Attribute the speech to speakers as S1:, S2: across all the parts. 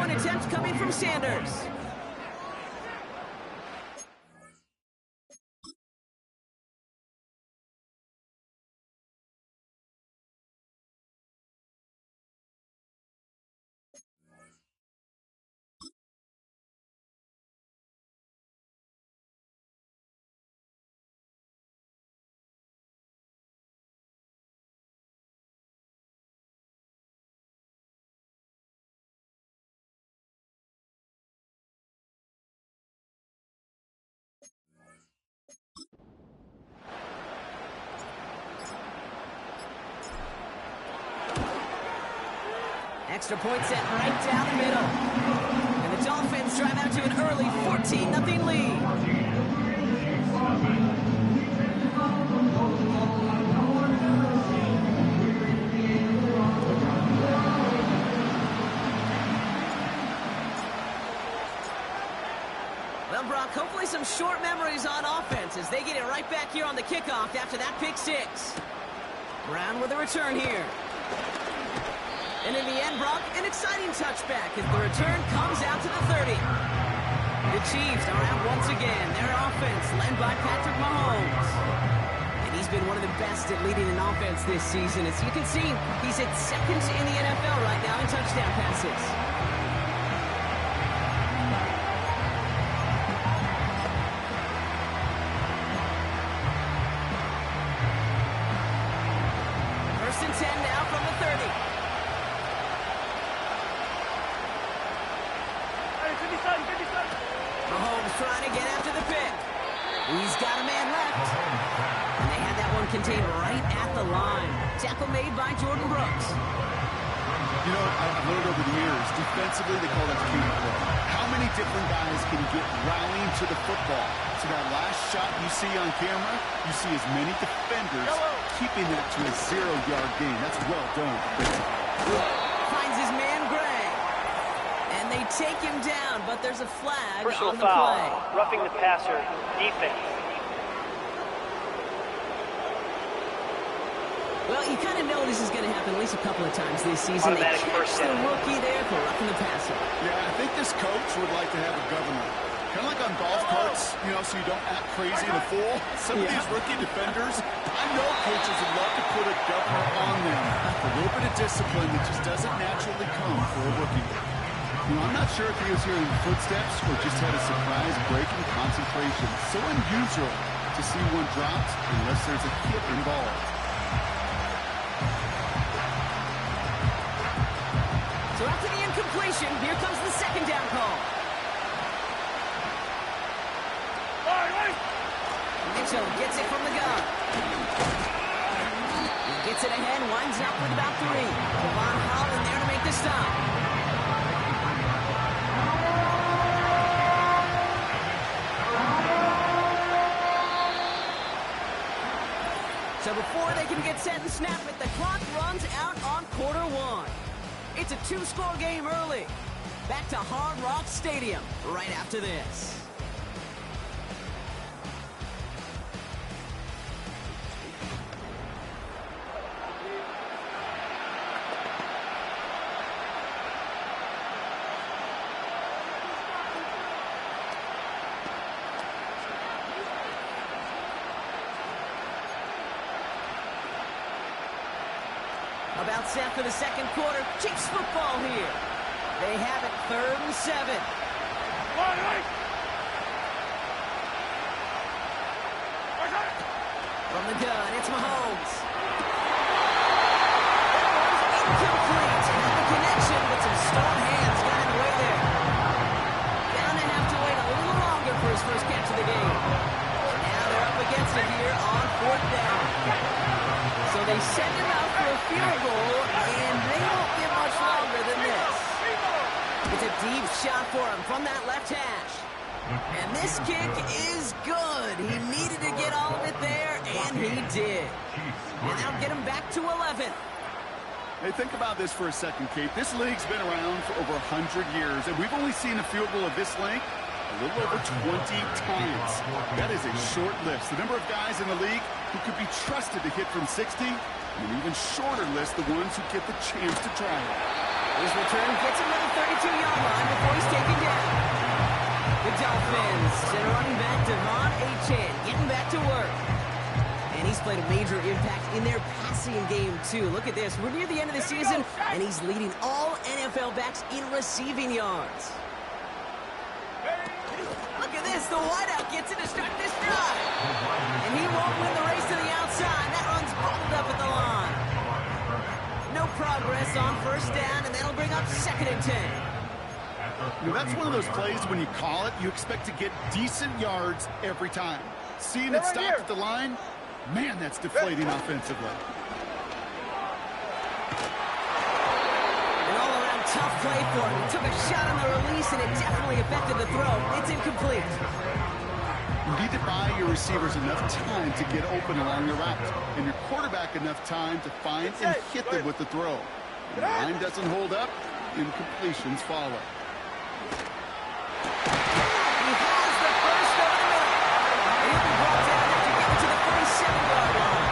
S1: 2-point attempt coming from Sanders. Extra point set right down the middle. And the Dolphins drive out to an early 14-0 lead. Well, Brock, hopefully some short memories on offense as they get it right back here on the kickoff after that pick six. Brown with a return here. And in the end, Brock, an exciting touchback as the return comes out to the 30. The Chiefs are out once again. Their offense led by Patrick Mahomes. And he's been one of the best at leading an offense this season. As you can see, he's at second in the NFL right now in touchdown passes. First and 10 now from the 30. Mahomes trying to get after the pick. He's got a man left. And they had that one contained right at the line. Tackle made by Jordan Brooks.
S2: You know, I've learned over the years, defensively they call that teamwork. How many different guys can get rallying to the football? So that last shot you see on camera, you see as many defenders keeping that to a 0-yard gain. That's well done.
S1: Finds his man Gray. And they take him down, but there's a flag
S3: Personal
S1: on the
S3: foul,
S1: play.
S3: roughing the passer, defense.
S1: Well, you kind of know this is going to happen at least a couple of times this season.
S3: Automatic
S1: They catch
S3: first
S1: the
S3: down.
S1: rookie there for roughing the passer.
S2: Yeah, I think this coach would like to have a governor. Kind of like on golf carts, you know, so you don't act crazy in the pool. Some of these rookie defenders, I know coaches would love to put a governor on them. A little bit of discipline that just doesn't naturally come for a rookie. You know, I'm not sure if he was hearing footsteps or just had a surprise break in concentration. So unusual to see one dropped unless there's a hit involved.
S1: So after the incompletion, here comes the second down call. Mitchell gets it from the gun. He gets it ahead, winds up with about 3. Von Holland there to make the stop. So before they can get set and snap it, the clock runs out on quarter one. It's a 2-score game early. Back to Hard Rock Stadium right after this. About set for the second quarter. Chiefs football here. They have it 3rd and 7. From the gun, it's Mahomes. Incomplete. Had the connection, but some strong hands got in the way there. Down and have to wait a little longer for his first catch of the game. Now they're up against it here on 4th down. So they send him out for a field goal, and they don't get much longer than this. It's a deep shot for him from that left hash. And this kick is good. He needed to get all of it there, and he did. And that'll get him back to 11.
S2: Hey, think about this for a second, Kate. This league's been around for over 100 years, and we've only seen a field goal of this length a little over 20 times. That is a short list. The number of guys in the league who could be trusted to hit from 60, and an even shorter list, the ones who get the chance to try it.
S1: His return gets him to the 32-yard line played a major impact in their passing game, too. Look at this. We're near the end of the season, and he's leading all NFL backs in receiving yards. Look at this. The wideout gets it to start this drive. And he won't win the race to the outside. That run's bubbled up at the line. No progress on first down, and that'll bring up 2nd and 10.
S2: You know, that's one of those plays when you call it, you expect to get decent yards every time. Seeing it stop at the line, man, that's deflating offensively.
S1: An all-around tough play for him. He took a shot on the release, and it definitely affected the throw. It's incomplete.
S2: You need to buy your receivers enough time to get open along the route, and your quarterback enough time to find and hit them with the throw. When the line doesn't hold up, incompletions follow.
S1: He has the first over the middle. He'll be brought down after getting to the 47-yard line.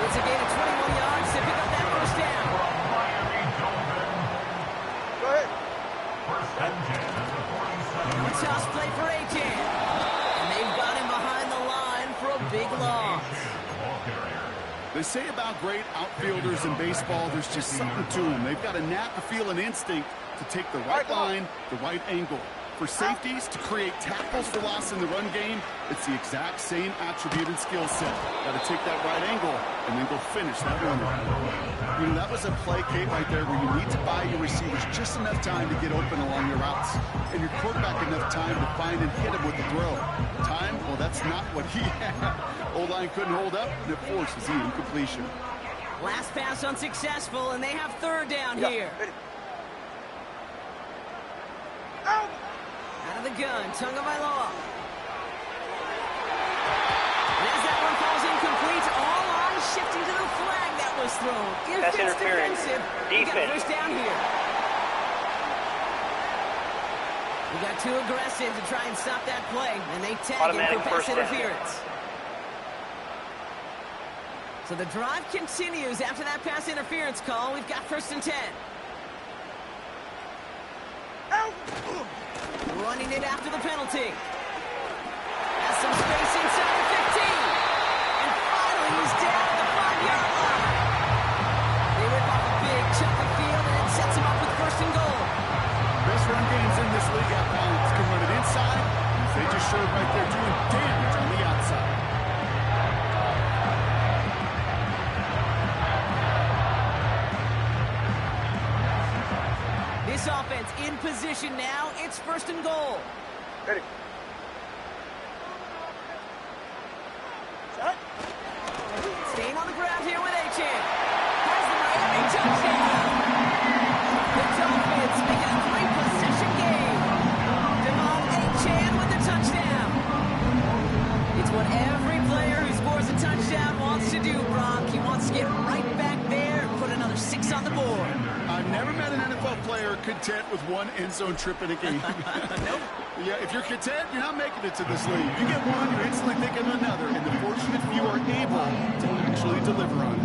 S1: It's a gain of 21 yards to pick up that first down.
S4: Go ahead.
S1: A toss play for A-Chan. And they've got him behind the line for a big loss.
S2: They say about great outfielders in baseball, there's just something to them. They've got a knack, a feel, an instinct to take the right line, the right angle. For safeties, to create tackles for loss in the run game, it's the exact same attribute and skill set. Got to take that right angle and then go finish that run. You know, that was a play, Kate, right there where you need to buy your receivers just enough time to get open along your routes, and your quarterback enough time to find and hit him with the throw. Time? Well, that's not what he had. O-line couldn't hold up, and it forces the incompletion.
S1: Last pass unsuccessful, and they have 3rd down here.
S4: Out.
S1: Out of the gun, Tagovailoa. And as that one falls incomplete, all eyes shifting to the flag that was thrown. If
S3: That's
S1: it's
S3: interference.
S1: defensive, we got
S3: Defense.
S1: first down here. We got too aggressive to try and stop that play, and they tag him
S3: Automatic
S1: for pass
S3: first down.
S1: interference. So the drive continues after that pass interference call. We've got 1st and 10.
S4: Out.
S1: Running it after the penalty. Has some space inside the 15. And finally, he's down at the 5-yard line. They rip off a big chunk of field, and it sets him up with 1st and goal.
S2: Best run games in this league at times can run it inside. They just showed right there doing damage on the outside.
S1: This offense in position now. It's 1st and goal.
S4: Ready. Shot.
S1: Staying on the ground here with A-Chan. Has the Miami touchdown. The Dolphins make it a 3-possession game. Jamal A-Chan with the touchdown. It's what every player who scores a touchdown wants to do, Brock. He wants to get right back there and put another 6 on the board.
S2: I've never met an NFL player content with one end zone trip in a game.
S1: Nope.
S2: Yeah, if you're content, you're not making it to this league. You get one, you're instantly thinking of another, and the fortunate few are able to actually deliver on it.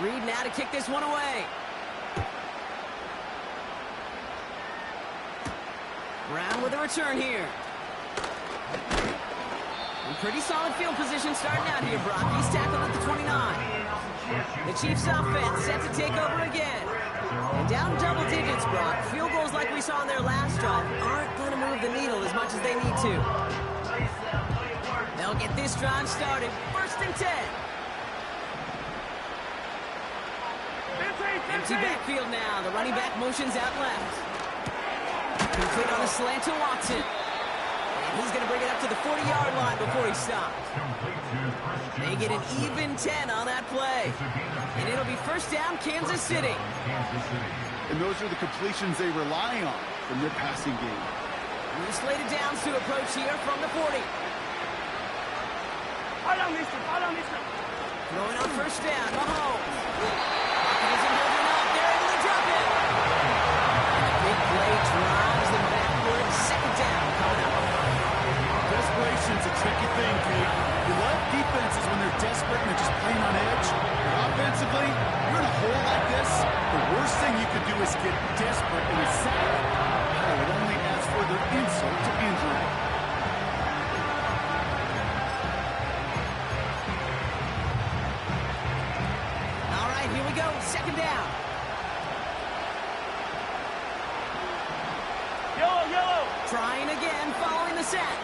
S1: Reed now to kick this one away. Brown with a return here. And pretty solid field position starting out here, Brock. He's tackled at the 29. The Chiefs offense set to take over again. And down double digits, Brock. Field goals like we saw in their last drive aren't going to move the needle as much as they need to. They'll get this drive started. 1st and 10. Empty backfield now. The running back motions out left. Complete on the slant to Watson. And he's going to bring it up to the 40-yard line before he stops. They get an even 10 on that play. And it'll be 1st down, Kansas City.
S2: And those are the completions they rely on from their passing game.
S1: New slated downs to approach here from the 40. Throwing on 1st down, Mahomes. Isn't holding up. They're able to drop it. And a big play drives them backwards. 2nd down coming up.
S2: Desperation's a tricky thing, Kate. You love defenses when they're desperate and they're just playing on edge. But offensively,
S1: the sack.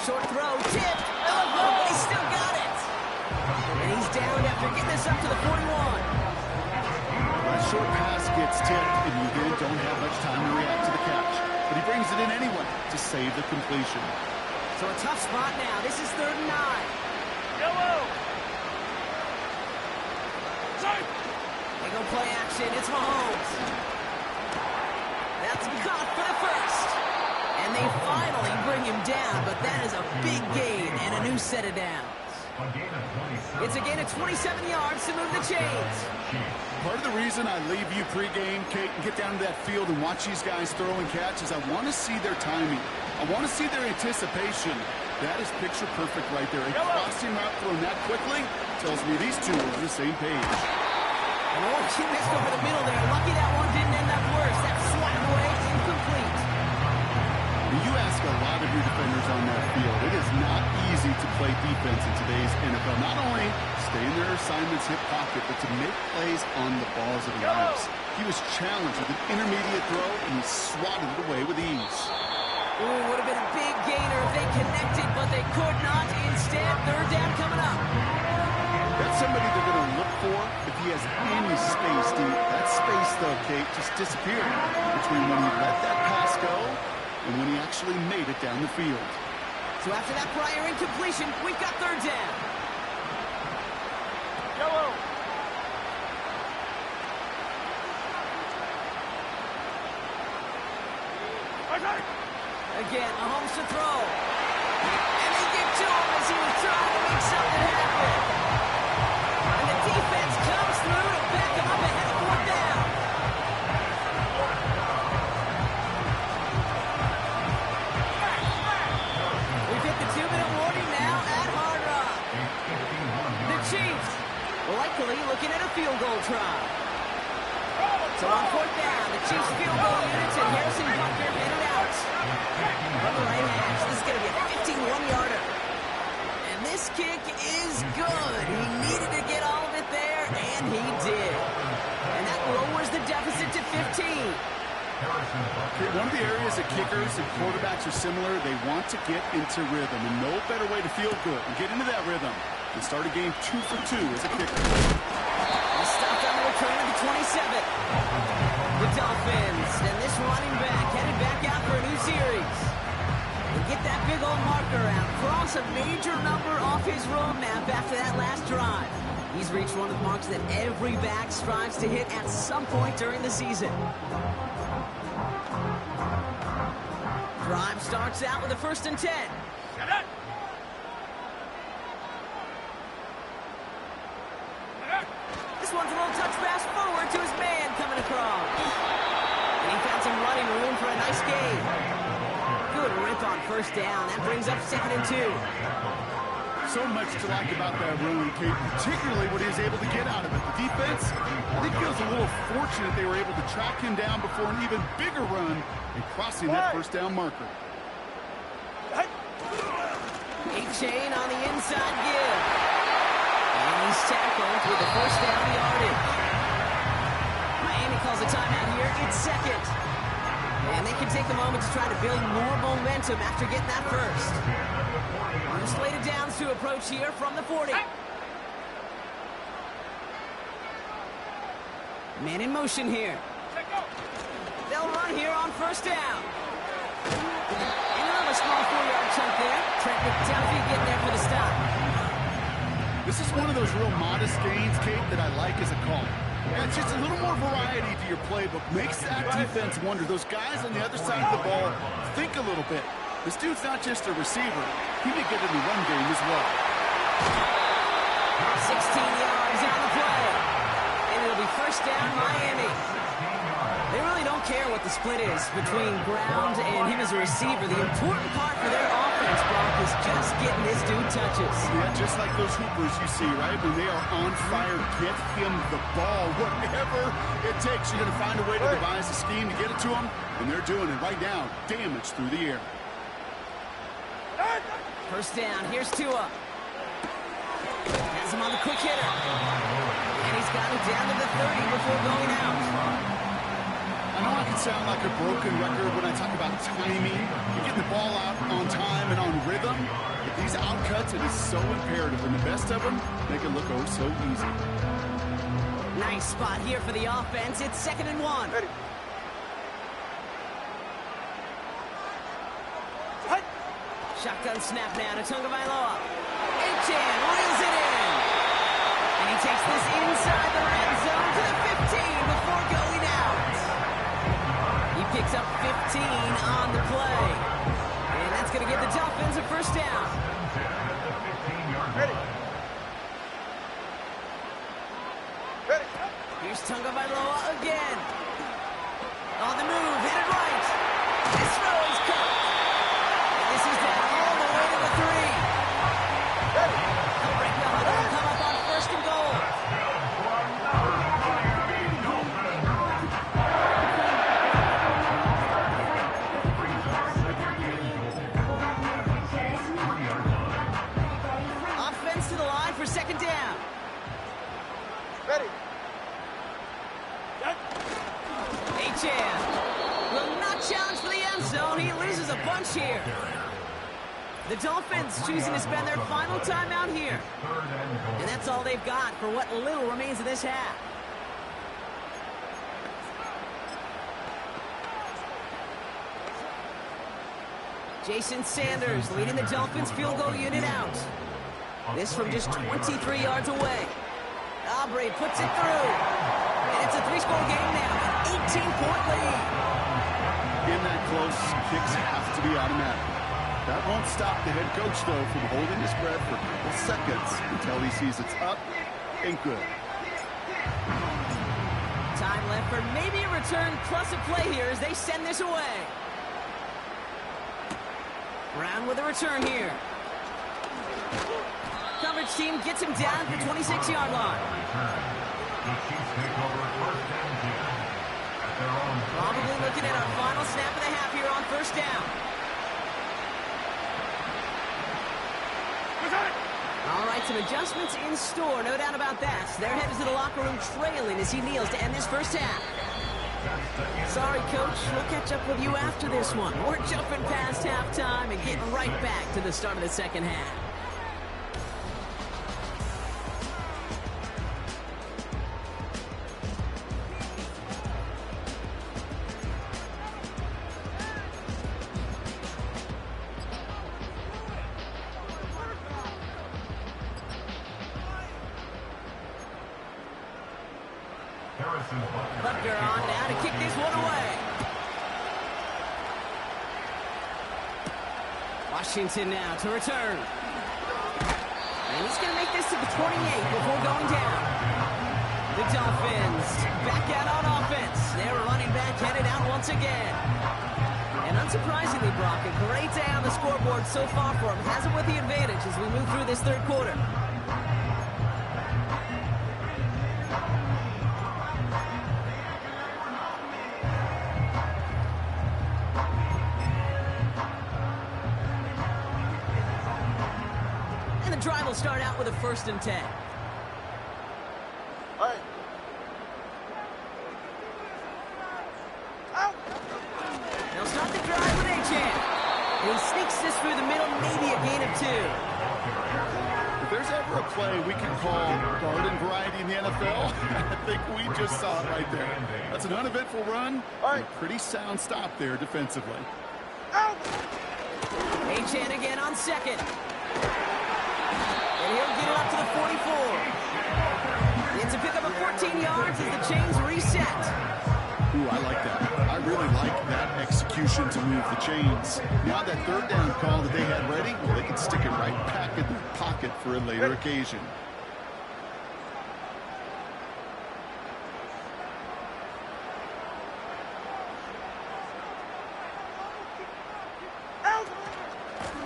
S1: Short throw, tipped. Oh, he still got it. And he's down after getting this up to the 41.
S2: A short pass gets tipped, and you then don't have much time to react to the catch. But he brings it in anyway to save the completion.
S1: So a tough spot now. This is 3rd and 9.
S3: Yellow.
S1: They go play action. It's Mahomes. That's caught for the first. And they finally bring him down, but that is a big gain and a new set of downs. It's a gain of 27 yards to move the chains.
S2: Part of the reason I leave you pregame, Kate, and get down to that field and watch these guys throw and catch is I want to see their timing. I want to see their anticipation. That is picture perfect right there. A crossing route thrown that quickly tells me these two are on the same page.
S1: Oh, she missed over the middle there. Lucky that one didn't end up worse. That swatted away, incomplete.
S2: When you ask a lot of your defenders on that field, it is not easy to play defense in today's NFL. Not only stay in their assignment's hip pocket, but to make plays on the balls of the lives. He was challenged with an intermediate throw, and he swatted it away with ease.
S1: Ooh, would have been a big gainer if they connected, but they could not. Instead, 3rd down coming up.
S2: That's somebody they're going to look for if he has any space deep. That space, though, Kate, just disappeared between when he let that pass go and when he actually made it down the field.
S1: So after that prior incompletion, we've got 3rd down.
S3: Yellow.
S1: Again, Mahomes to throw. And they get to him as he was trying to make something happen. And the defense comes through to back him up ahead of 4th down. We've hit the 2-minute warning now at Hard Rock. The Chiefs likely looking at a field goal try. So on 4th down, the Chiefs field goal units and Harrison Butker headed out. From the right hash, this is going to be a 51-yarder. And this kick is good. He needed to get all of it there, and he did. And that lowers the deficit to 15.
S2: One of the areas that kickers and quarterbacks are similar, they want to get into rhythm. And no better way to feel good and get into that rhythm than start a game 2 for 2 as a kicker.
S1: He stopped on the return of the 27. The Dolphins, and this running back headed back out for a new series. And get that big old marker out. Cross a major number off his roadmap after that last drive. He's reached one of the marks that every back strives to hit at some point during the season. Drive starts out with a 1st and 10. This one's a little touch pass forward to his man coming across. And he found some running room for a nice gain. Good rip on 1st down. That brings up 2nd and 2.
S2: So much to like about that run, Kate, particularly what he was able to get out of it. The defense, I think, feels a little fortunate they were able to track him down before an even bigger run and crossing that 1st down marker.
S1: A-chain on the inside give. And he's tackled with the 1st down yardage. Miami calls a timeout here. It's 2nd. And they can take a moment to try to build more momentum after getting that 1st. New slated downs to approach here from the 40. Man in motion here. They'll run here on 1st down. And another small 4-yard chunk there. Trent McDuffie getting there for the stop.
S2: This is one of those real modest gains, Kate, that I like as a call. Yeah, it's just a little more variety to your playbook. Makes that defense wonder. Those guys on the other side of the ball think a little bit. This dude's not just a receiver. He may get in the run game as well.
S1: 16 yards on the play. And it'll be 1st down Miami. They really don't care what the split is between ground and him as a receiver. The important part for their offense, Brock, is just getting this dude touches.
S2: Yeah, just like those hoopers you see, right? When they are on fire, get him the ball. Whatever it takes, you're going to find a way to devise a scheme to get it to him, and they're doing it right now. Damage through the air.
S1: 1st down. Here's Tua. Has him on the quick hitter. And he's got it down to the 30 before going out.
S2: I I know I can sound like a broken record when I talk about timing and getting the ball out on time and on rhythm. But these outcuts, it is so imperative, and the best of them make it look oh so easy.
S1: Nice spot here for the offense. It's 2nd and 1.
S4: Ready.
S1: Shotgun snap now to Tagovailoa. Achan reels it in. And he takes this inside the red zone to the 15 before going out. He picks up 15 on the play. And that's going to give the Dolphins a first down.
S4: Ready. Ready.
S1: Here's Tagovailoa again. On the move, hit it right. This throw is caught. This is down all the way to the 3. They'll break the huddle and come up on 1st and goal. Offense to the line for 2nd down.
S4: Ready.
S1: Achan will not challenge for the end zone. He loses a bunch here. The Dolphins choosing to spend their final time out here. And that's all they've got for what little remains of this half. Jason Sanders leading the Dolphins field goal unit out. This from just 23 yards away. Aubrey puts it through. And it's a 3-score game now. An 18-point lead.
S2: In that close, kicks have to be automatic. That won't stop the head coach, though, from holding his breath for a couple seconds until he sees it's up and good.
S1: Time left for maybe a return plus a play here as they send this away. Brown with a return here. Coverage team gets him down at the 26-yard line. Probably looking at our final snap of the half here on 1st down. All right, some adjustments in store, no doubt about that. They're headed to the locker room trailing as he kneels to end this 1st half. Sorry, Coach. We'll catch up with you after this one. We're jumping past halftime and getting right back to the start of the 2nd half. Butker on now to kick this one away. Washington now to return. And he's going to make this to the 28 before going down. The Dolphins back out on offense. Their running back headed out once again. And unsurprisingly, Brock, a great day on the scoreboard so far for him. Has him with the advantage as we move through this 3rd quarter. Drive will start out with a 1st and 10.
S4: All right. Out.
S1: They'll start the drive with Achan. He sneaks this through the middle, maybe a gain of 2.
S2: If there's ever a play we can call garden variety in the NFL, I think we just saw it right there. That's an uneventful run, and a pretty sound stop there defensively.
S4: Out.
S1: Achan again on 2nd. And he'll get it up to the 44. It's a pickup of 14 yards as the chains reset.
S2: Ooh, I like that. I really like that execution to move the chains. Now that 3rd down call that they had ready, well, they can stick it right back in their pocket for a later occasion.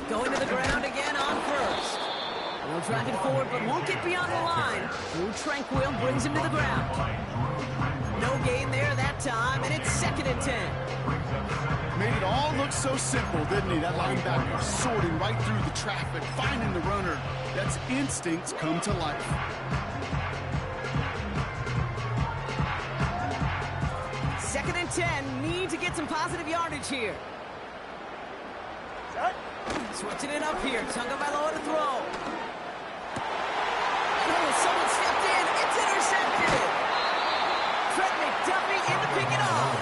S1: Going to the ground again on 1st. We'll drive it forward, but won't get beyond the line. Drew Tranquil brings him to the ground. No gain there that time, and it's 2nd and 10.
S2: Made it all look so simple, didn't he? That linebacker sorting right through the traffic, finding the runner. That's instincts come to life.
S1: Second and 10 need to get some positive yardage here. Switching it up here. Tagovailoa to throw. Oh, someone stepped in. It's intercepted. Fred McDuffie in to pick it off.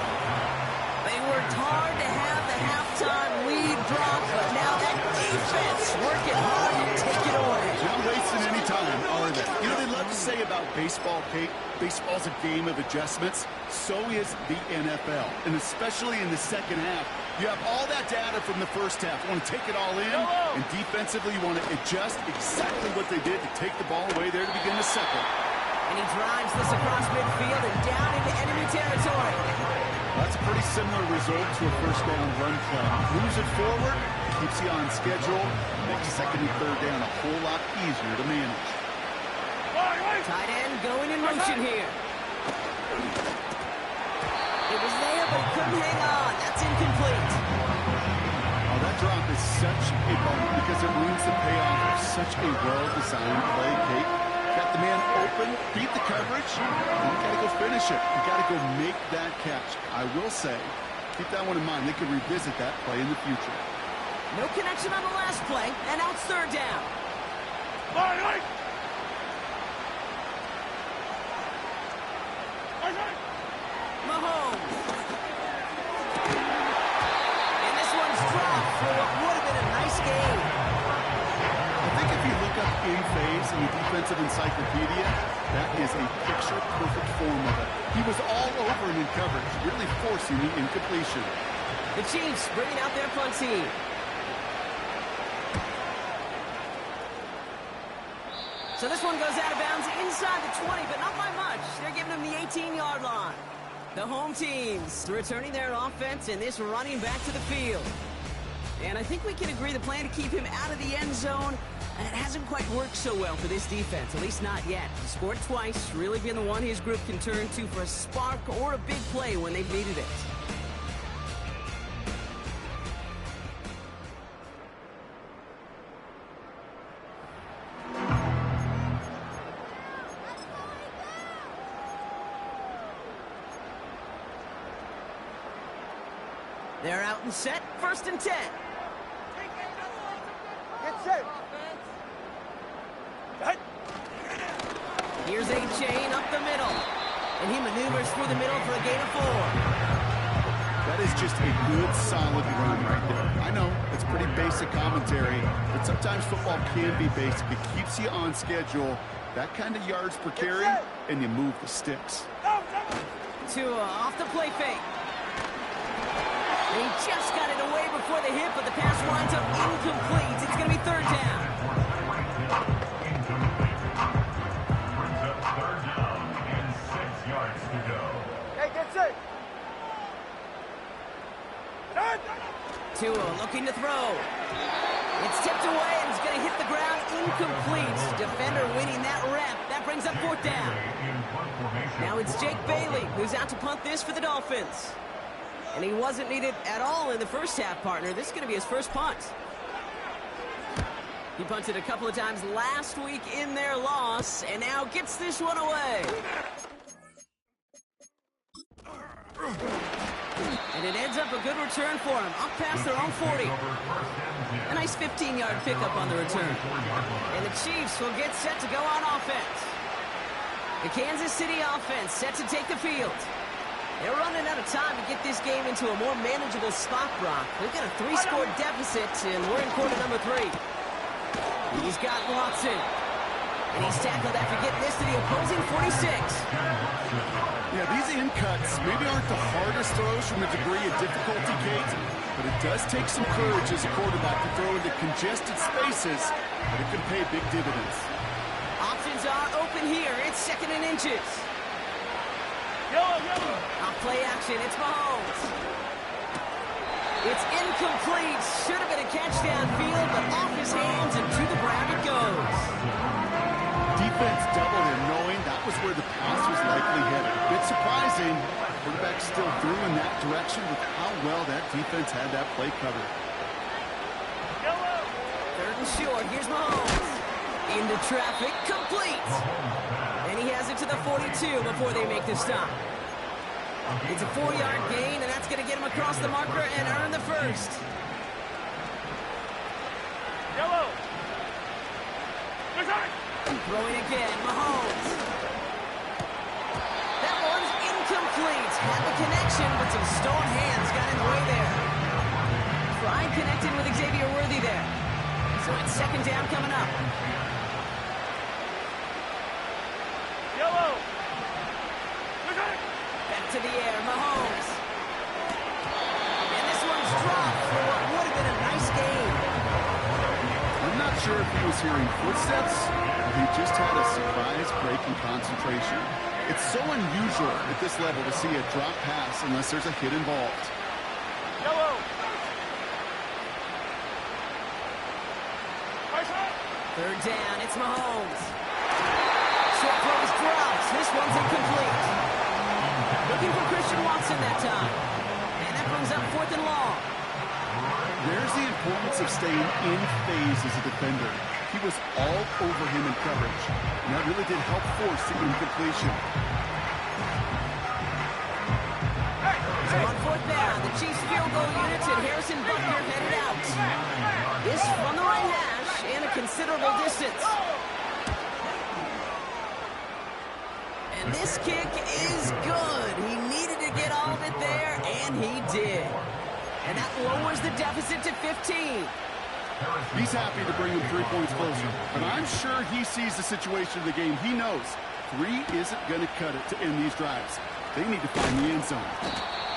S1: They worked hard to have the halftime lead drop, but now that defense working hard to take it away.
S2: Not wasting any time, are they? You know, they love to say about baseball, Kate, baseball's a game of adjustments. So is the NFL, and especially in the second half. You have all that data from the first half. You want to take it all in, and defensively you want to adjust exactly what they did to take the ball away there to begin the second.
S1: And he drives this across midfield and down into enemy territory.
S2: That's a pretty similar result to a first down run play. Moves it forward, keeps you on schedule, makes second and third down a whole lot easier to manage.
S1: Tight end going in motion here. It was there, but he couldn't hang on. That's incomplete.
S2: Oh, that drop is such a bummer because it ruins the payoff of such a well-designed play, Kate. Got the man open, beat the coverage, and you got to go finish it. You got to go make that catch. I will say, keep that one in mind. They can revisit that play in the future.
S1: No connection on the last play, and now it's third down. Mahomes. And this one's dropped for what would have been a nice game.
S2: I think if you look up in phase in the defensive encyclopedia, that is a picture-perfect form of it. He was all over him in coverage, really forcing the incompletion.
S1: The Chiefs bringing out their front team. So this one goes out of bounds inside the 20, but not by much. They're giving him the 18-yard line. The home teams returning their offense and this running back to the field. And I think we can agree the plan to keep him out of the end zone, it hasn't quite worked so well for this defense, at least not yet. He scored twice, really been the one his group can turn to for a spark or a big play when they've needed it. They're out and set, 1st and 10.
S4: Get set.
S1: Here's a chain up the middle. And he maneuvers through the middle for a gain of 4.
S2: That is just a good, solid run right there. I know, it's pretty basic commentary, but sometimes football can be basic. It keeps you on schedule. That kind of yards per carry, and you move the sticks.
S1: Tua off the play fake. He just got it away before the hit, but the pass winds up incomplete. It's going to be third down.
S3: Brings up third down and 6 yards to go.
S4: Hey, get set.
S1: Tua looking to throw. It's tipped away and it's going to hit the ground incomplete. Defender winning that rep. That brings up 4th down. Now it's Jake Bailey who's out to punt this for the Dolphins. And he wasn't needed at all in the first half, partner. This is going to be his first punt. He punted a couple of times last week in their loss, and now gets this one away. And it ends up a good return for him, up past their own 40. A nice 15-yard pickup on the return. And the Chiefs will get set to go on offense. The Kansas City offense set to take the field. They're running out of time to get this game into a more manageable spot, Brock. They've got a 3-score deficit, and we're in quarter number 3. He's got Watson. And he's tackled after getting this to the opposing 46.
S2: Yeah, these in cuts maybe aren't the hardest throws from a degree of difficulty, Kate, but it does take some courage as a quarterback to throw into congested spaces, but it can pay big dividends.
S1: Options are open here. It's 2nd and inches. Off play action, it's Mahomes. It's incomplete. Should have been a catch downfield, but off his hands and to the ground it goes.
S2: Defense doubled him, knowing that was where the pass was likely headed. A bit surprising. Quarterback still threw in that direction with how well that defense had that play covered.
S1: 3rd and short. Here's Mahomes. Into traffic, complete. And he has it to the 42 before they make the stop. It's a 4-yard gain, and that's going to get him across the marker and earn the first.
S4: Yellow.
S1: Throwing again, Mahomes. That one's incomplete. Had the connection, but some stone hands got in the way there. Tried connecting with Xavier Worthy there. So it's second down coming up.
S4: Yellow.
S1: Back to the air, Mahomes. And this one's dropped for what would have been a nice game.
S2: I'm not sure if he was hearing footsteps or he just had a surprise break in concentration. It's so unusual at this level to see a drop pass unless there's a hit involved.
S4: Yellow.
S1: Third down, it's Mahomes. Short throws drops. This one's incomplete. Looking for Christian Watson that time. And that brings up 4th and long.
S2: There's the importance of staying in phase as a defender. He was all over him in coverage, and that really did help force the incompletion.
S1: So on 4th down, the Chiefs field goal units and Harrison Butker headed out. This from the right hash and a considerable distance. And this kick is good. He needed to get all of it there, and he did. And that lowers the deficit to 15.
S2: He's happy to bring him 3 points closer, but I'm sure he sees the situation of the game. He knows 3 isn't going to cut it to end these drives. They need to find the end zone.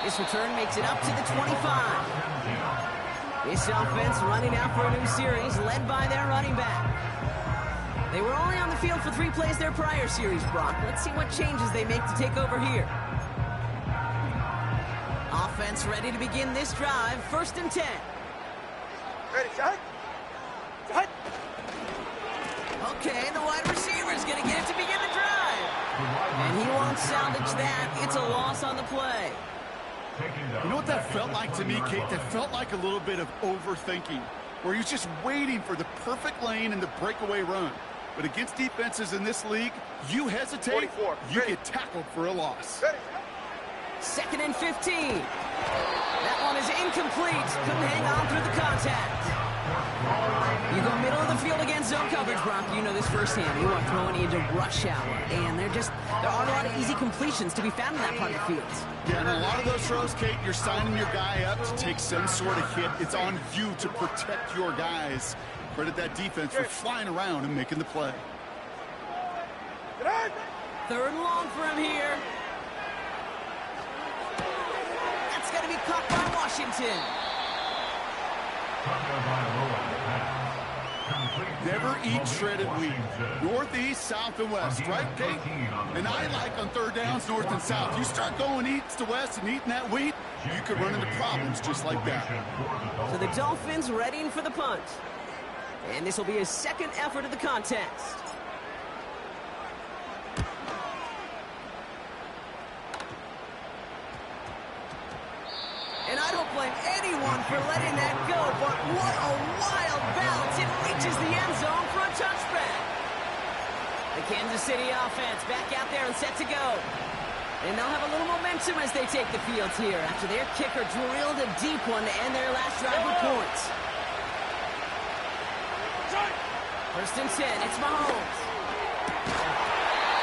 S1: This return makes it up to the 25. This offense running out for a new series, led by their running back. They were only on the field for 3 plays their prior series, Brock. Let's see what changes they make to take over here. Offense ready to begin this drive. 1st and 10.
S4: Ready, shot. Shot.
S1: Okay, the wide receiver's going to get it to begin the drive. And he won't salvage that. It's a loss on the play.
S2: You know what that felt like to me, Kate? That felt like a little bit of overthinking, where he's just waiting for the perfect lane and the breakaway run. But against defenses in this league, you hesitate,
S4: 44.
S2: you
S4: Ready.
S2: get tackled for a loss.
S4: Ready.
S1: 2nd and 15. That one is incomplete. Couldn't hang on through the contact. You go middle of the field against zone coverage, Brock. You know this firsthand. You are throwing into rush hour. And there aren't a lot of easy completions to be found in that part of the field.
S2: Yeah, and a lot of those throws, Kate, you're signing your guy up to take some sort of hit. It's on you to protect your guys. Credit that defense for flying around and making the play.
S1: 3rd and long for him here. That's going to be caught by Washington.
S2: Never eat shredded wheat. Northeast, south, and west, right, Kate? And I like on 3rd downs, north and south. You start going east to west and eating that wheat, you could run into problems just like that.
S1: So the Dolphins readying for the punt. And this will be his 2nd effort of the contest. And I don't blame anyone for letting that go, but what a wild bounce. It reaches the end zone for a touchback. The Kansas City offense back out there and set to go. And they'll have a little momentum as they take the field here after their kicker drilled a deep one to end their last drive with points. 1st and 10, it's Mahomes.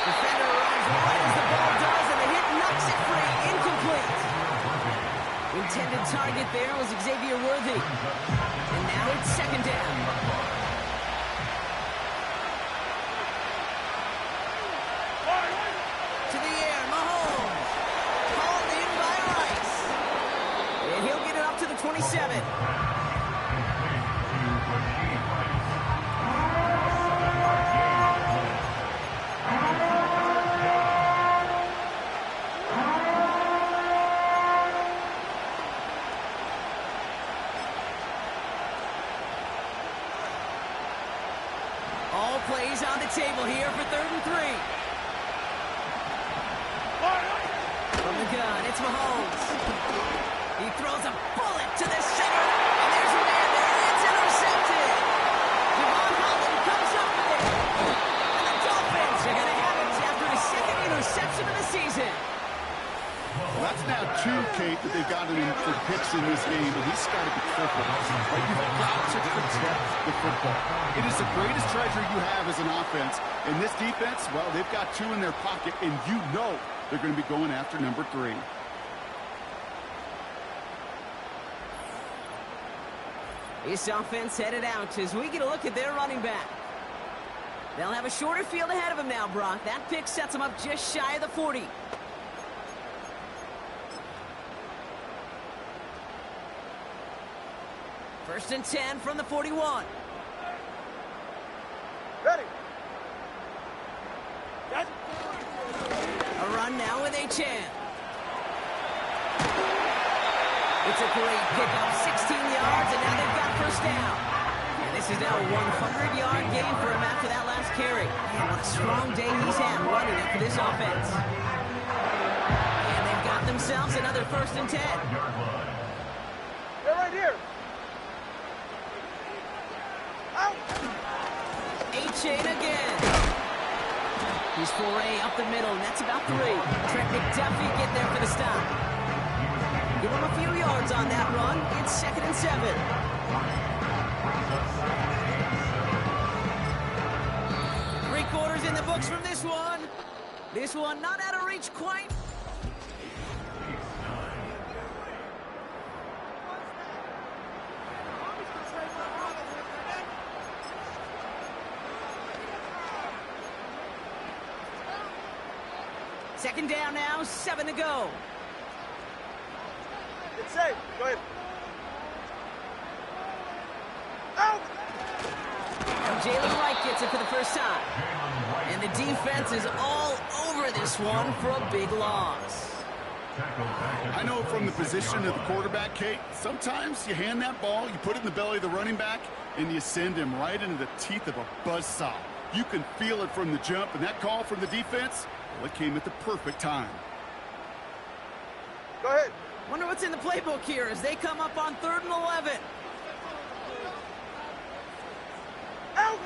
S1: Defender runs right as the ball does, and the hit knocks it free. Incomplete. Intended target there was Xavier Worthy. And now it's 2nd down. To the air, Mahomes. Called in by Rice. And he'll get it up to the 27. All plays on the table here for 3rd and 3. From the gun, it's Mahomes. He throws a bullet to the center, and there's a man there. It's intercepted. Javon Holland comes up with it. And the Dolphins are going to have it after his 2nd interception of the season.
S2: Well, That's now 2, Kate, that they've gotten him for picks in this game, and he's got to be careful. Right? You've got to protect the football. It is the greatest treasure you have as an offense. And this defense, well, they've got 2 in their pocket, and you know they're going to be going after number 3.
S1: This offense headed out as we get a look at their running back. They'll have a shorter field ahead of him now, Brock. That pick sets them up just shy of the 40. First and 10 from the 41.
S4: Ready.
S1: A run now with H.N. It's a great pickup, 16 yards, and now they've got first down. And this is now a 100-yard game for him after that last carry. Man, what a strong day he's had running it for this offense. And they've got themselves another first and 10.
S4: They're right here. Out.
S1: H.N. again. He's foray up the middle, and that's about 3. Trent McDuffie get there for the stop. Give him a few yards on that run. It's 2nd and 7. 3 quarters in the books from this one. This one not out of reach quite. Second down now, 7 to go.
S4: It's safe. Go ahead. Out.
S1: Jalen Wright gets it for the first time. And the defense is all over this one for a big loss.
S2: I know from the position of the quarterback, Kate, sometimes you hand that ball, you put it in the belly of the running back, and you send him right into the teeth of a buzzsaw. You can feel it from the jump, and that call from the defense, well, it came at the perfect time.
S4: Go ahead.
S1: Wonder what's in the playbook here as they come up on 3rd and 11.
S4: Out.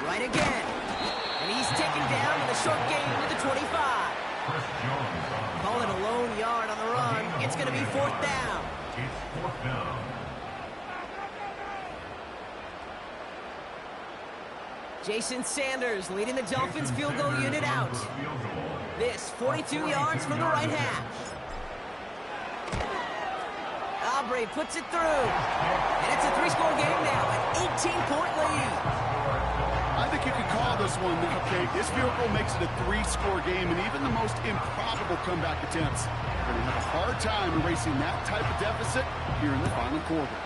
S1: Right again. And he's taken down with a short gain to the 25. Call it a lone yard on the run. It's going to be 4th down.
S3: It's 4th down.
S1: Jason Sanders leading the Dolphins field goal unit out. This 42 yards from the right half. Aubrey puts it through. And it's a 3-score game now, an 18-point lead.
S2: I think you could call this one now, Kate. This field goal makes it a 3-score game, and even the most improbable comeback attempts are going to have a hard time erasing that type of deficit here in the final quarter.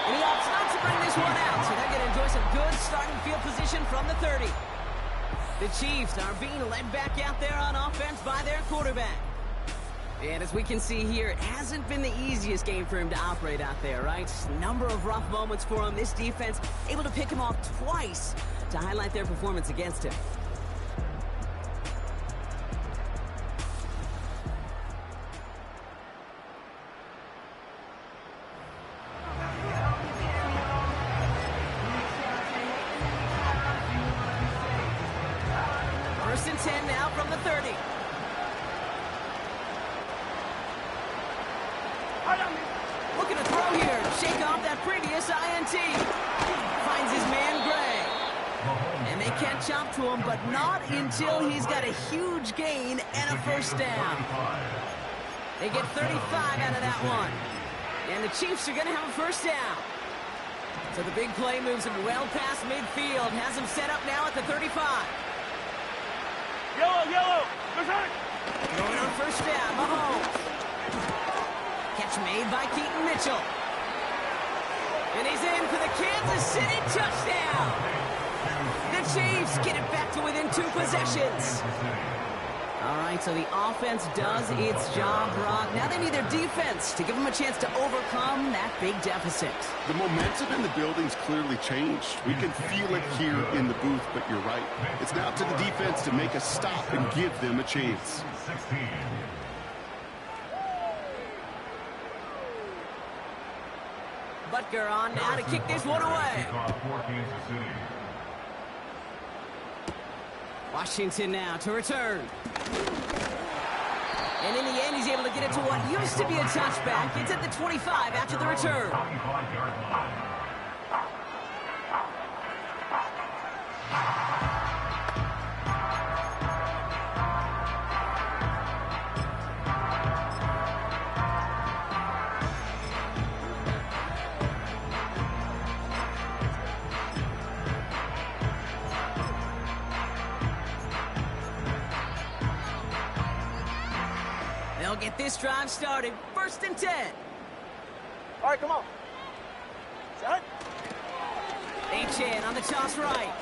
S1: And he opts not to bring this one out, so they're going to enjoy some good starting field position from the 30. The Chiefs are being led back out there on offense by their quarterback. And as we can see here, it hasn't been the easiest game for him to operate out there, right? Number of rough moments for him. This defense able to pick him off twice to highlight their performance against him. First and 10 now from the 30. Looking to throw here. Shake off that previous INT. Finds his man Gray. And they can't jump to him, but not until he's got a huge gain and a first down. They get 35 out of that one. And the Chiefs are going to have a first down. So the big play moves him well past midfield. Has him set up now at the 35.
S4: Yellow. There's hurt.
S1: Going on first down, Mahomes. Catch made by Keaton Mitchell. And he's in for the Kansas City touchdown. The Chiefs get it back to within 2 possessions. All right, so the offense does its job, Brock. Now they need their defense to give them a chance to overcome that big deficit.
S2: The momentum in the building's clearly changed. We can feel it here in the booth, but you're right. It's now to the defense to make a stop and give them a chance.
S3: 16.
S1: Butker on now to kick this one away. Washington now to return. And in the end, he's able to get it to what used to be a touchback. It's at the 25 after the return.
S3: 25-yard line.
S1: They'll get this drive started. 1st and 10.
S4: All right, come on. Set.
S1: Achan on the toss right.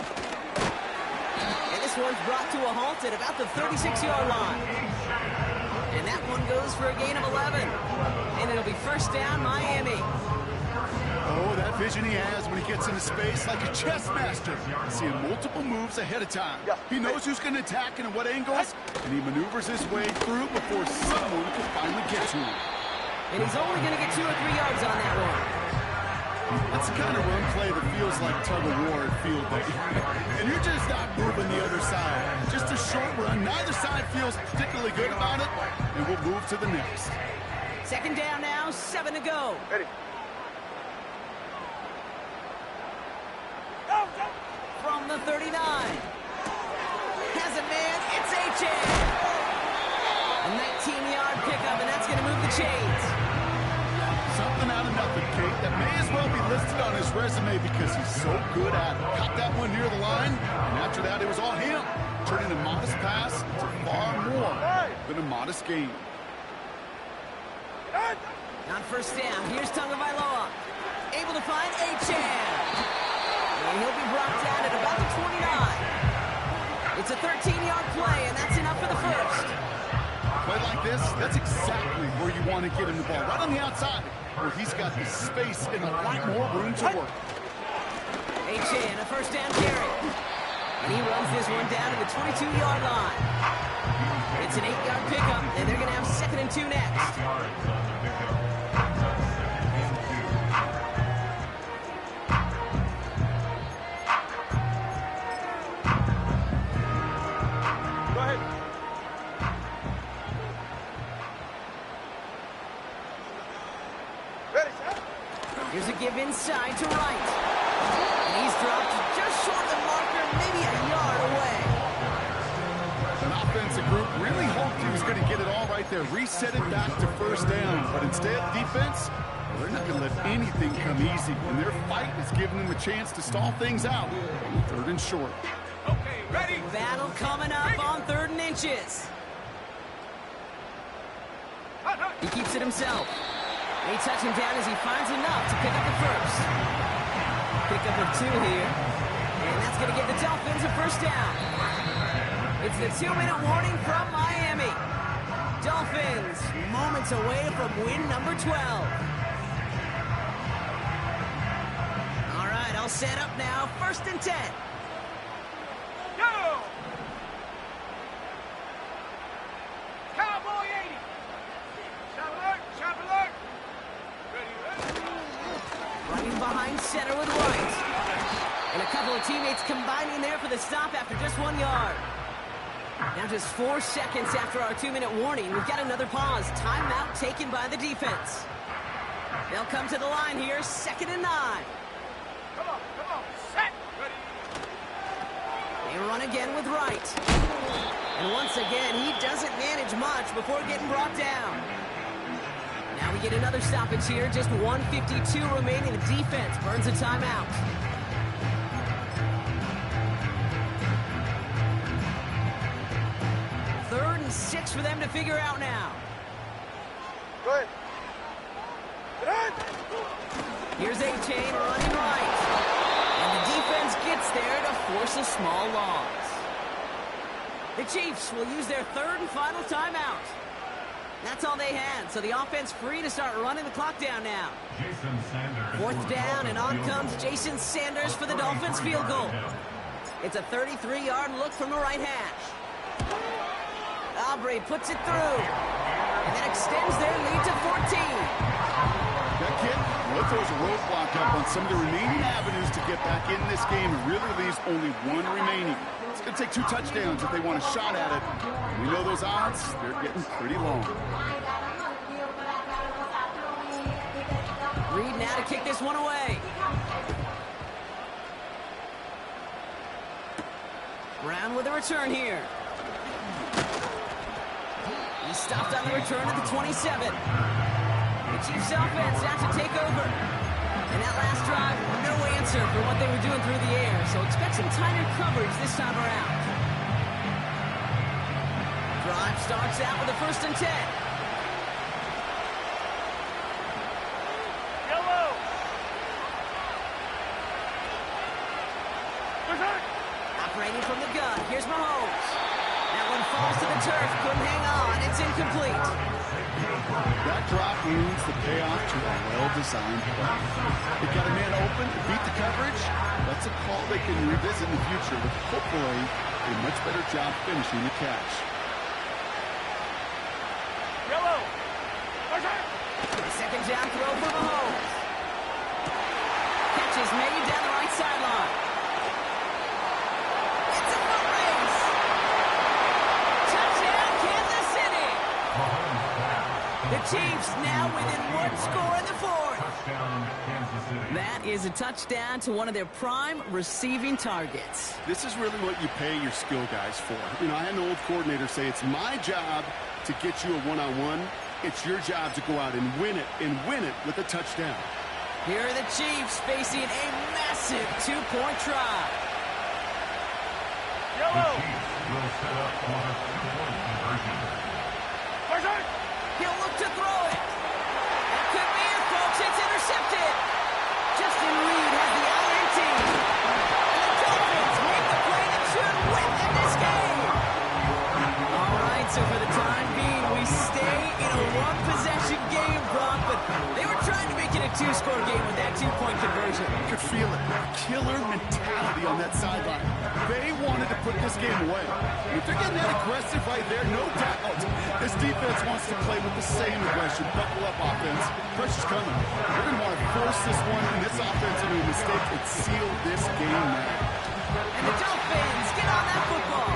S1: And this one's brought to a halt at about the 36-yard line. And that one goes for a gain of 11. And it'll be 1st down, Miami.
S2: Oh, that vision he has when he gets into space like a chess master. Seeing multiple moves ahead of time. He knows who's going to attack and at what angles, and he maneuvers his way through before someone can finally get to him.
S1: And he's only going to get 2 or 3 yards on that one.
S2: That's the kind of run play that feels like tug-of-war at field day. And you're just not moving the other side. Just a short run. Neither side feels particularly good about it, and we'll move to the next.
S1: 2nd down now, 7 to go.
S4: Ready. Go, go.
S1: From the 39. Has a man, it's Achan. A 19-yard pickup, and that's going to move the chains.
S2: Something out of nothing, Kate, that may as well be listed on his resume because he's so good at it. Caught that one near the line, and after that, it was all him. Turning a modest pass to far more than a modest gain.
S1: On 1st down, here's Tagovailoa. Able to find Achan. And he'll be brought down at about the 29. It's a 13-yard play, and that's enough for the 1st.
S2: Play like this, that's exactly where you want to get him the ball. Right on the outside, where he's got the space and a lot more room to work.
S1: Achan, a 1st down carry. And he runs this one down to the 22-yard line. It's an 8-yard pickup, and they're going to have 2nd and 2 next. Here's a give inside to right. And he's dropped just short of the marker, maybe a yard away.
S2: An offensive group really hoped he was going to get it all right there, reset it back to 1st down. But instead, defense, well, they're not going to let anything come easy. And their fight is giving them a chance to stall things out on 3rd and short.
S4: Okay, ready.
S1: Battle coming up on 3rd and inches. He keeps it himself. They touch him down as he finds enough to pick up the 1st. Pickup of 2 here. And that's going to get the Dolphins a 1st down. It's the 2-minute warning from Miami. Dolphins moments away from win number 12. All right, all set up now. 1st and 10.
S4: Go! Cowboy 80. Shot alert, shot alert.
S1: Running behind center with White. And a couple of teammates combining there for the stop after just 1 yard. Now just 4 seconds after our 2-minute warning. We've got another pause. Timeout taken by the defense. They'll come to the line here. 2nd and 9.
S4: Come on, set. Ready.
S1: They run again with Wright. And once again, he doesn't manage much before getting brought down. Now we get another stoppage here. Just 1:52 remaining. The defense burns a timeout. Third and 6 for them to figure out now.
S4: Go ahead.
S1: Here's Achan running right. And the defense gets there to force a small loss. The Chiefs will use their 3rd and final timeout. That's all they had, so the offense free to start running the clock down now. 4th down, and on comes Jason Sanders for the Dolphins field goal. It's a 33-yard look from the right hash. Aubrey puts it through, and that extends their lead to 14.
S2: That kid, well, it throws a roadblock up on some of the remaining avenues to get back in this game and really leaves only one remaining. It's going to take 2 touchdowns if they want a shot at it. We know those odds, they're getting pretty long.
S1: Reed now to kick this one away. Brown with a return here. He stopped on the return at the 27. The Chiefs offense out to take over. And that last drive, no answer for what they were doing through the air, so expect some tighter coverage this time around. Drive starts out with a 1st and 10.
S4: Yellow.
S1: Operating from the gun, here's Mahomes. That one falls to the turf, couldn't hang on, it's incomplete.
S2: That drop means the payoff to a well-designed play. They got a man open to beat the coverage. That's a call they can revisit in the future with hopefully a much better job finishing the catch.
S4: Yellow.
S1: Second down throw for Mahomes. Catch is made down the right sideline. It's a foot race. Touchdown, Kansas City. The Chiefs now within 1 score in the 4th.
S3: Touchdown, Kansas City.
S1: That is a touchdown to one of their prime receiving targets.
S2: This is really what you pay your skill guys for. You know, I had an old coordinator say it's my job to get you a one-on-one. It's your job to go out and win it with a touchdown.
S1: Here are the Chiefs facing a massive 2-point try.
S3: The
S4: Yellow.
S3: Chiefs will set up for the 2-point conversion.
S1: He'll look to throw it. That could be it, folks. It's intercepted. Justin Reed has the INT. And the Dolphins make the play that should win them this game. All right, so for the time being, we stay in a 1-possession game, Brock, but they were trying to make it a 2-score game with that 2-point conversion.
S2: You could feel it. Killer mentality on that sideline. They wanted to put this game away. And if they're getting that aggressive right there, no doubt, this defense wants to play with the same aggression. Buckle up, offense. Pressure's coming. They're going to want to force this one and this offense into a mistake and seal this game now.
S1: And the Dolphins get on that football.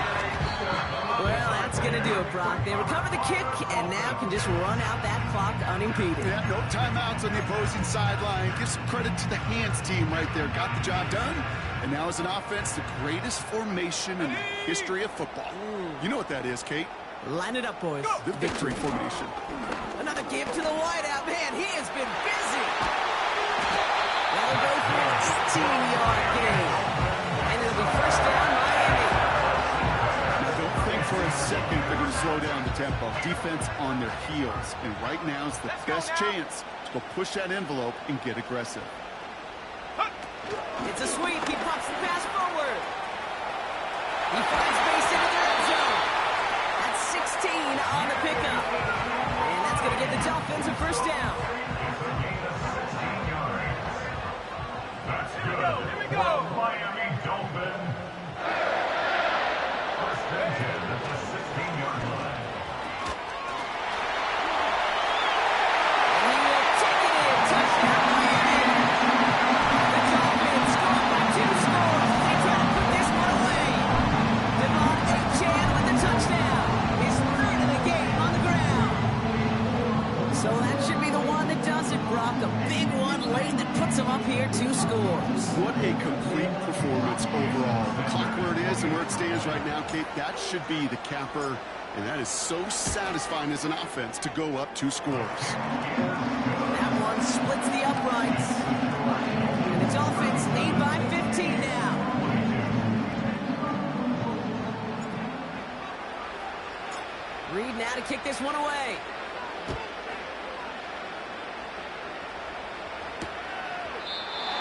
S1: Well, that's going to do it, Brock. They recover the kick and now can just run out that clock unimpeded.
S2: Yeah, no timeouts on the opposing sideline. Give some credit to the hands team right there. Got the job done. And now as an offense, the greatest formation in the history of football. You know what that is, Kate?
S1: Line it up, boys.
S2: The victory formation.
S1: Another give to the wideout. Man, he has been busy. That'll go for an 18-yard gain. And it'll be 1st down, Miami.
S2: Now, don't think for a second they're going to slow down the tempo. Defense on their heels. And right now is the best chance to go push that envelope and get aggressive.
S1: It's a sweep. He pops the pass forward. He finds space into the red zone. That's 16 on the pickup. And that's going to give the Dolphins a 1st down.
S3: That's good.
S4: Here we go.
S3: Miami Dolphins. 1st and 10 at the 16-yard line.
S1: And he will take it in. Touchdown, Miami. The Dolphins score by 2 scores. They try to put this one away. Devon Achane with the touchdown. His 3rd of the game on the ground. So that should be the one that does it, Brock. A big one late that puts him up here 2 scores.
S2: What a complete performance overall. The clock where it is and where it stands right now, Kate, that should be the capper. And that is so satisfying as an offense to go up 2 scores.
S1: That one splits the uprights. And the Dolphins lead by 15 now. Reed now to kick this one away.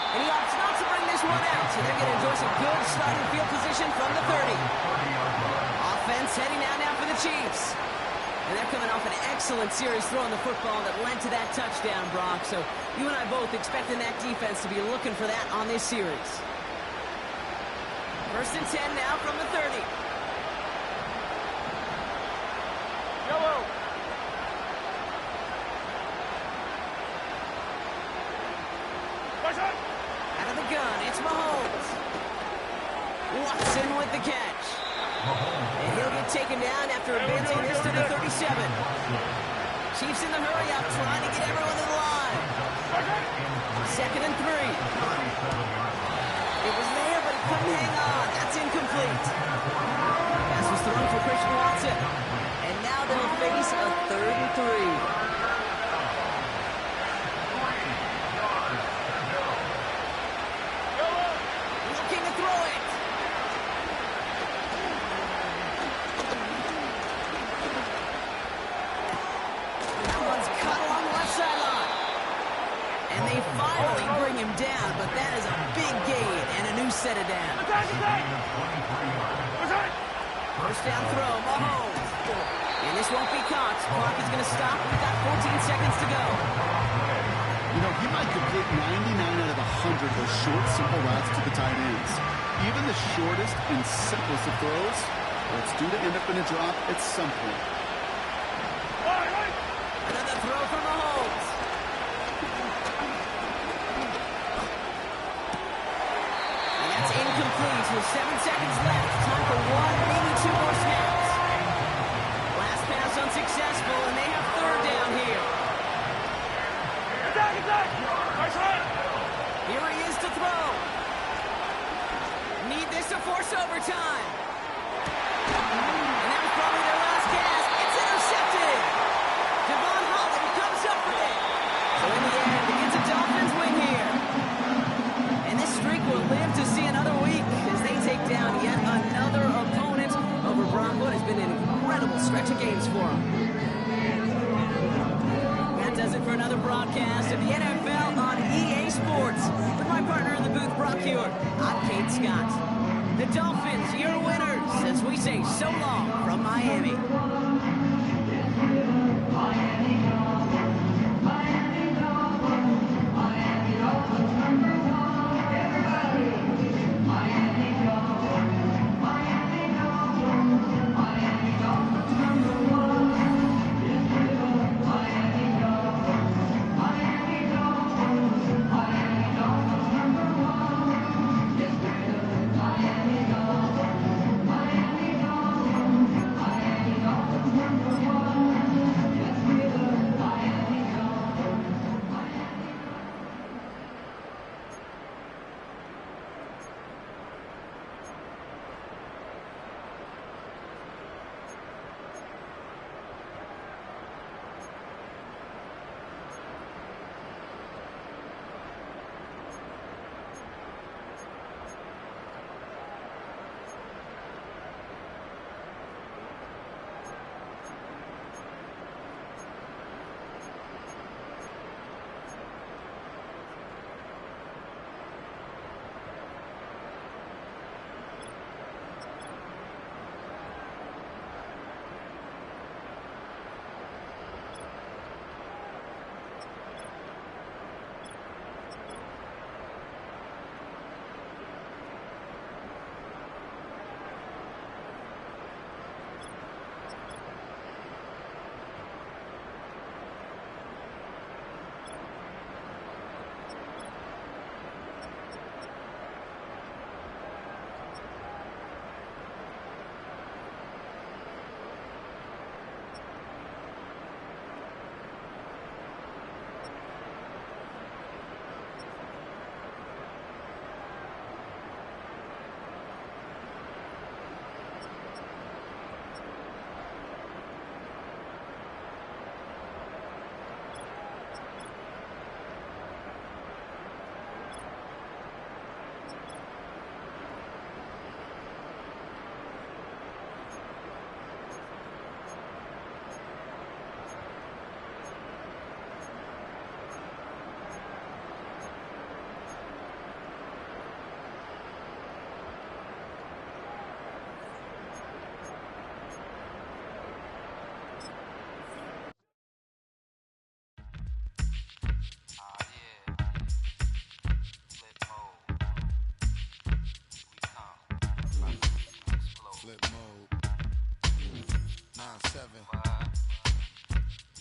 S1: And he opts not to bring this one out, so they're going to enjoy some good starting field position from the 30. Offense heading out now for the Chiefs. And they're coming off an excellent series throwing the football that led to that touchdown, Brock. So you and I both expecting that defense to be looking for that on this series. 1st and 10 now from the 30.
S4: Yellow.
S1: Out of the gun, it's Mahomes. Watson with the catch. And he'll get taken down after advancing this to the 37. Chiefs in the hurry up, trying to get everyone to the line. 2nd and 3. It was there, but he couldn't hang on. That's incomplete. Pass was thrown for Christian Watson. And now they'll face a 3rd and 3. Looking to throw it. That one's cut along the left sideline. And they finally bring him down, but that is a big gain and a new set of downs. First down throw, Mahomes. And this won't be caught. Clock is going to stop. We've got 14 seconds to go.
S2: You know, he might complete 99 out of 100 of those short, simple routes to the tight ends. Even the shortest and simplest of throws, well, it's due to end up in a drop at some point.
S1: Another throw for Mahomes. And that's incomplete with 7 seconds left. Time for 1, maybe 2 more snaps. Last pass unsuccessful, and they have 3rd down here. Here he is to throw. Need this to force overtime. And that was probably their last gasp. It's intercepted. Devon Holland comes up with it. So in the end, it's a Dolphins win here. And this streak will live to see another week as they take down yet another opponent over Bronco. It has been an incredible stretch of games for them. That does it for another broadcast of the NFL on EA Sports. With my partner in the booth, Brock Hewitt, I'm Kate Scott. The Dolphins, your winners, as we say so long from Miami.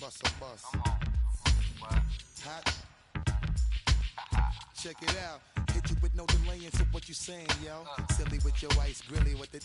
S5: bust a bus. Hot. Check it out. Hit you with no delaying to what you saying, yo. Silly with your ice grilly with the